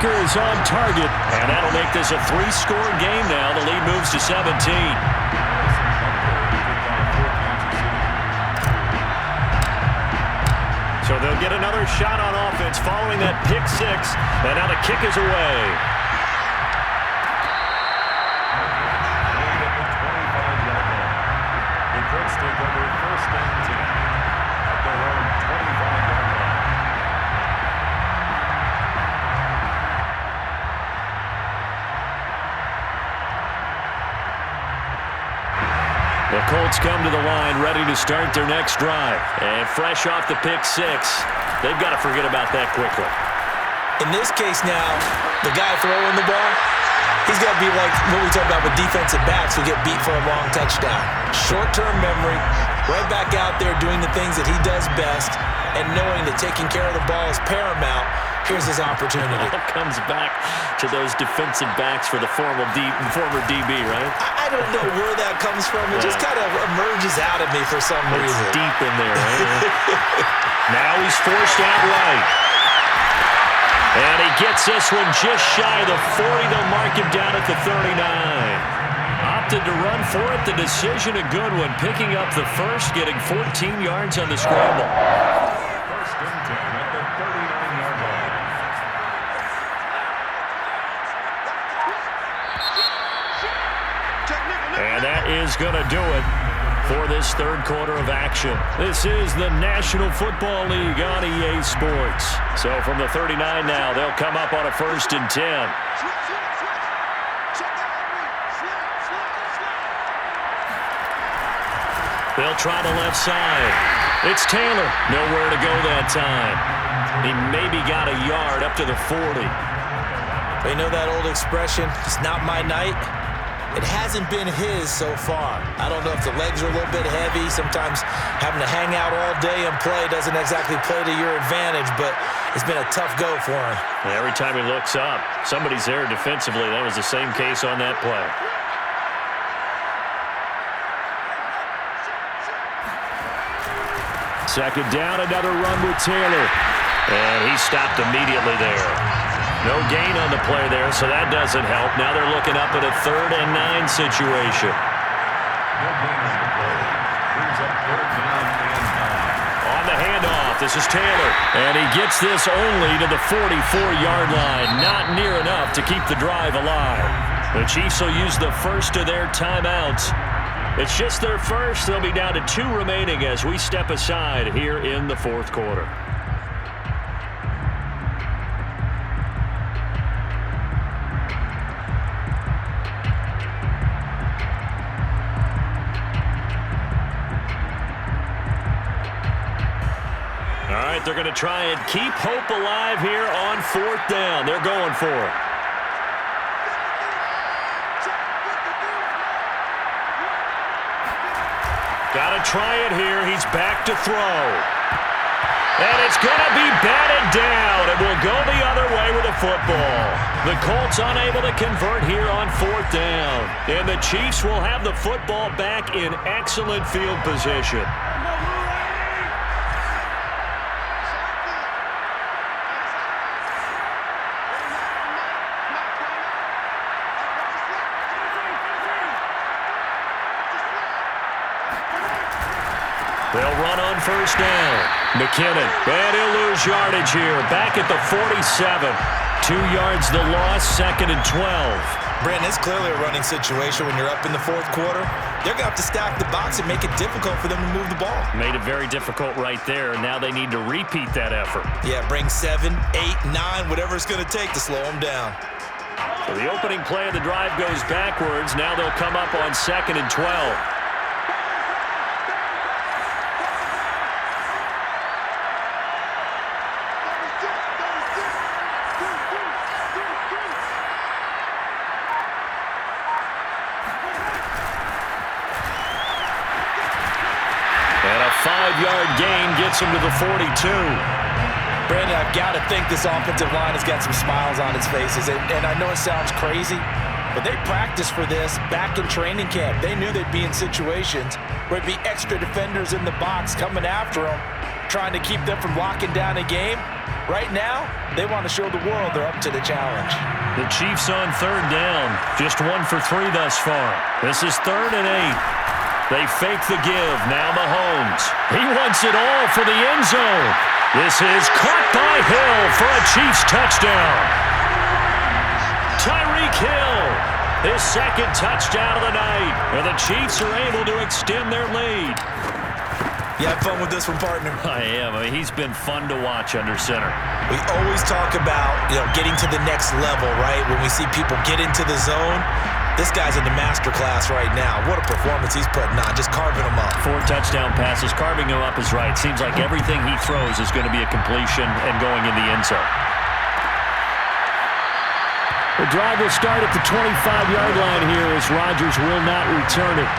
kicker is on target, and that'll make this a 3-score game now. The lead moves to 17. So they'll get another shot on offense following that pick six, and now the kick is away. The Colts come to the line ready to start their next drive. And fresh off the pick six, they've got to forget about that quickly. In this case now, the guy throwing the ball, he's got to be like what we talk about with defensive backs who get beat for a long touchdown. Short-term memory, right back out there doing the things that he does best, and knowing that taking care of the ball is paramount. Here's his opportunity. It all comes back to those defensive backs for the former DB, right? I don't know where that comes from. It just kind of emerges out of me for some reason. It's deep in there, right? Now he's forced out right. And he gets this one just shy of the 40. They'll mark him down at the 39. Opted to run for it. The decision a good one. Picking up the first, getting 14 yards on the scramble. First and 10 at the 39-yard line. And that is going to do it for this third quarter of action. This is the National Football League on EA Sports. So from the 39 now, they'll come up on a 1st and 10. They'll try the left side. It's Taylor. Nowhere to go that time. He maybe got a yard up to the 40. You know that old expression, it's not my night? It hasn't been his so far. I don't know if the legs are a little bit heavy. Sometimes having to hang out all day and play doesn't exactly play to your advantage, but it's been a tough go for him. And every time he looks up, somebody's there defensively. That was the same case on that play. Second down, another run with Taylor. And he stopped immediately there. No gain on the play there, so that doesn't help. Now they're looking up at a 3rd and 9 situation. No gain on the play. Brings up 3rd down and 9. On the handoff, this is Taylor. And he gets this only to the 44-yard line. Not near enough to keep the drive alive. The Chiefs will use the first of their timeouts. It's just their first. They'll be down to 2 remaining as we step aside here in the fourth quarter. All right, they're going to try and keep hope alive here on 4th down. They're going for it. Got to try it here. He's back to throw. And it's going to be batted down. It will go the other way with the football. The Colts unable to convert here on 4th down. And the Chiefs will have the football back in excellent field position. They'll run on 1st down. McKinnon, and he'll lose yardage here. Back at the 47. 2 yards the loss, 2nd and 12. Brandon, it's clearly a running situation when you're up in the 4th quarter. They're going to have to stack the box and make it difficult for them to move the ball. Made it very difficult right there. Now they need to repeat that effort. Yeah, bring 7, 8, 9, whatever it's going to take to slow them down. So the opening play of the drive goes backwards. Now they'll come up on 2nd and 12. Five-yard gain gets him to the 42. Brandon, I've got to think this offensive line has got some smiles on its faces. And I know it sounds crazy, but they practiced for this back in training camp. They knew they'd be in situations where there'd be extra defenders in the box coming after them, trying to keep them from locking down a game. Right now, they want to show the world they're up to the challenge. The Chiefs on third down. Just 1 for 3 thus far. This is 3rd and 8. They fake the give. Now Mahomes. He wants it all for the end zone. This is caught by Hill for a Chiefs touchdown. Tyreek Hill, his 2nd touchdown of the night. And the Chiefs are able to extend their lead. You have fun with this one, partner? I am. I mean, he's been fun to watch under center. We always talk about, getting to the next level, right? When we see people get into the zone, this guy's in the master class right now. What a performance he's putting on, just carving them up. 4 touchdown passes. Carving him up is right. Seems like everything he throws is going to be a completion and going in the end zone. The drive will start at the 25-yard line here as Rodgers will not return it.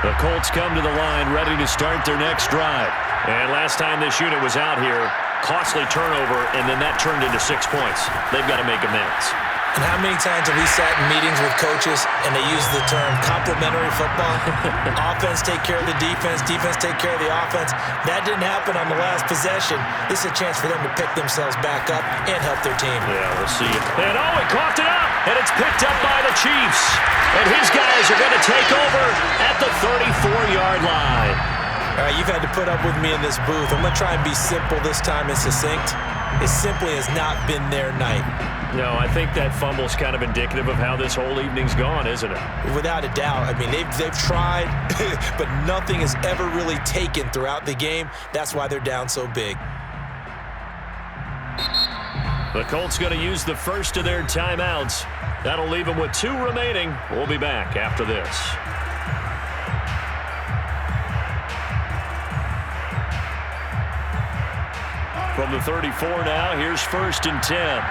The Colts come to the line ready to start their next drive. And last time this unit was out here, costly turnover, and then that turned into 6 points. They've got to make amends. And how many times have we sat in meetings with coaches and they use the term complementary football? Offense take care of the defense, defense take care of the offense. That didn't happen on the last possession. This is a chance for them to pick themselves back up and help their team. Yeah, we'll see it. And he coughed it up, and it's picked up by the Chiefs. And his guys are going to take over at the 34-yard line. All right, you've had to put up with me in this booth. I'm going to try and be simple this time and succinct. It simply has not been their night. No, I think that fumble's kind of indicative of how this whole evening's gone, isn't it? Without a doubt. I mean, they've tried, but nothing has ever really taken throughout the game. That's why they're down so big. The Colts going to use the first of their timeouts. That'll leave them with 2 remaining. We'll be back after this. From the 34 now, here's 1st and 10.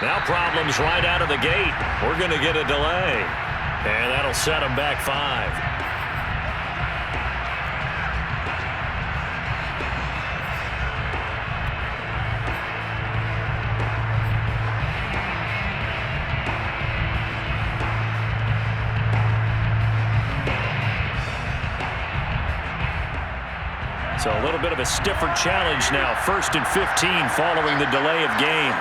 Now problems right out of the gate. We're going to get a delay. And that'll set them back 5. So a little bit of a stiffer challenge now. 1st and 15 following the delay of game.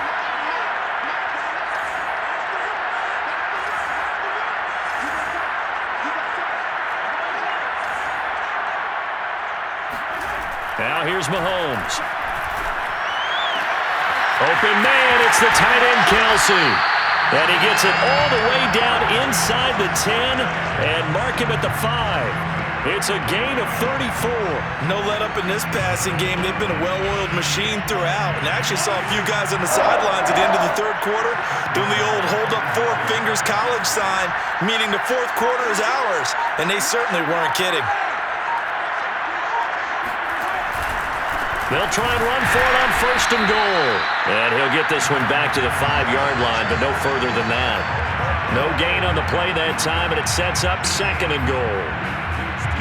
Now here's Mahomes. Open man, it's the tight end Kelsey. And he gets it all the way down inside the 10 and mark him at the 5. It's a gain of 34. No let up in this passing game. They've been a well-oiled machine throughout. And I actually saw a few guys on the sidelines at the end of the 3rd quarter doing the old hold up 4 fingers college sign, meaning the 4th quarter is ours. And they certainly weren't kidding. They'll try and run for it on 1st and goal. And he'll get this one back to the 5-yard line, but no further than that. No gain on the play that time, and it sets up 2nd and goal.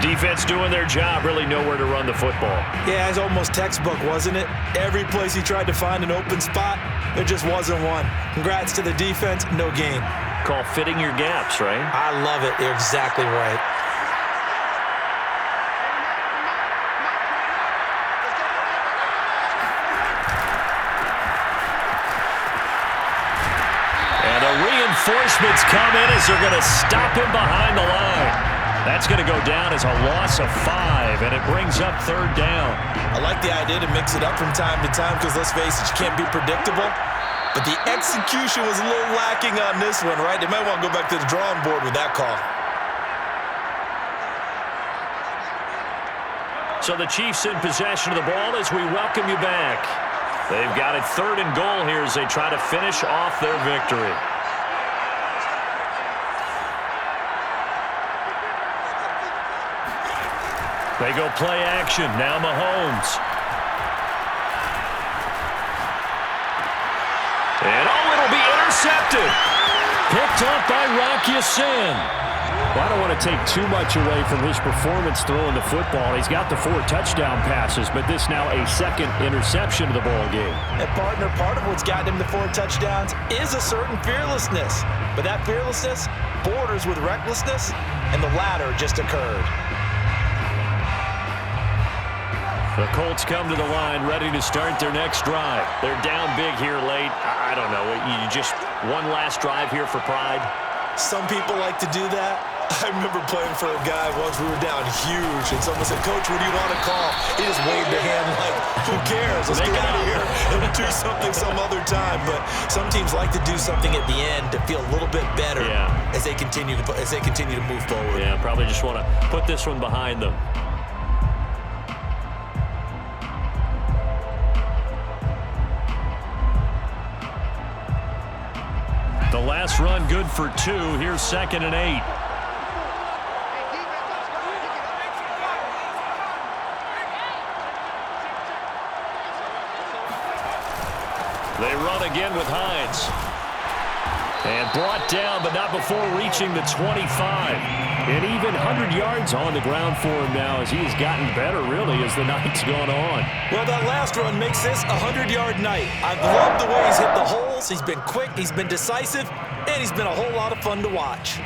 Defense doing their job, really nowhere to run the football. Yeah, it's almost textbook, wasn't it? Every place he tried to find an open spot, there just wasn't one. Congrats to the defense, no gain. Call fitting your gaps, right? I love it. You're exactly right. And the reinforcements come in as they're going to stop him behind the line. That's going to go down as a loss of 5, and it brings up 3rd down. I like the idea to mix it up from time to time because, let's face it, you can't be predictable. But the execution was a little lacking on this one, right? They might want to go back to the drawing board with that call. So the Chiefs in possession of the ball as we welcome you back. They've got it 3rd and goal here as they try to finish off their victory. They go play action. Now Mahomes. And it'll be intercepted. Picked up by Rocky Sin. Well, I don't want to take too much away from his performance throwing the football. He's got the 4 touchdown passes, but this now a 2nd interception of the ball game. And partner, part of what's gotten him the 4 touchdowns is a certain fearlessness. But that fearlessness borders with recklessness, and the latter just occurred. The Colts come to the line ready to start their next drive. They're down big here late. I don't know. You just one last drive here for pride? Some people like to do that. I remember playing for a guy once. We were down huge, and someone said, "Coach, what do you want to call?" He just waved a hand like, who cares? Let's get out of here and do something some other time. But some teams like to do something at the end to feel a little bit better as they continue to move forward. Yeah, probably just want to put this one behind them. The last run good for 2. Here's 2nd and 8. They run again with Hines. And brought down, but not before reaching the 25. An even 100 yards on the ground for him now as he's gotten better, really, as the night's gone on. Well, that last run makes this a 100-yard night. I've loved the way he's hit the holes. He's been quick, he's been decisive, and he's been a whole lot of fun to watch.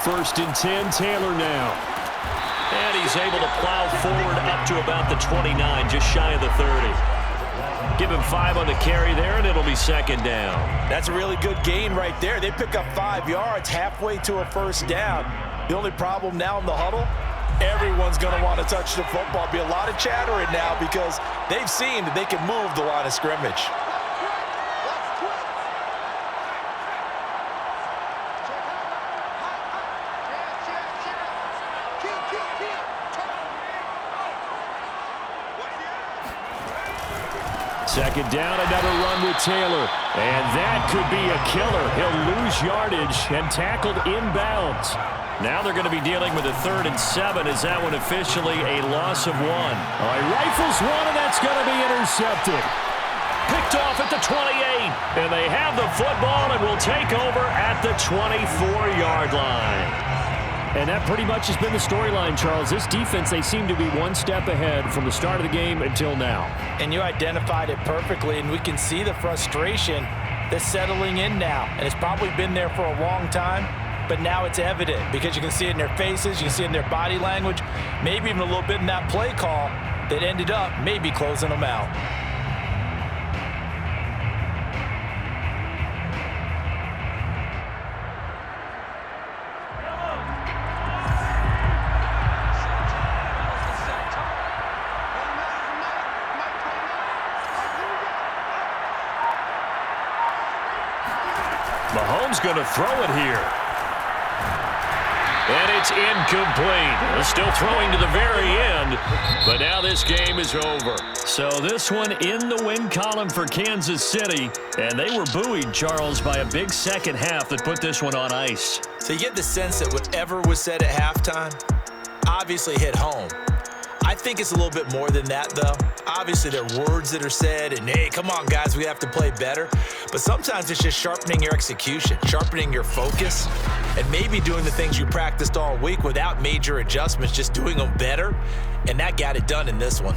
First and 10, Taylor now. And he's able to plow forward up to about the 29, just shy of the 30. Give him 5 on the carry there, and it'll be 2nd down. That's a really good gain right there. They pick up 5 yards halfway to a 1st down. The only problem now in the huddle, everyone's going to want to touch the football. Be a lot of chattering now because they've seen that they can move the line of scrimmage. Second down, another run with Taylor. And that could be a killer. He'll lose yardage and tackled inbounds. Now they're going to be dealing with a 3rd and 7. Is that one officially a loss of 1? Oh, he rifles one, and that's going to be intercepted. Picked off at the 28. And they have the football and will take over at the 24-yard line. And that pretty much has been the storyline, Charles. This defense, they seem to be one step ahead from the start of the game until now. And you identified it perfectly, and we can see the frustration that's settling in now. And it's probably been there for a long time, but now it's evident because you can see it in their faces, you can see it in their body language, maybe even a little bit in that play call that ended up maybe closing them out. Mahomes going to throw it here. And it's incomplete. Still throwing to the very end, but now this game is over. So this one in the win column for Kansas City, and they were buoyed, Charles, by a big second half that put this one on ice. So you get the sense that whatever was said at halftime obviously hit home. I think it's a little bit more than that, though. Obviously, there are words that are said, and, hey, come on, guys, we have to play better. But sometimes it's just sharpening your execution, sharpening your focus, and maybe doing the things you practiced all week without major adjustments, just doing them better. And that got it done in this one.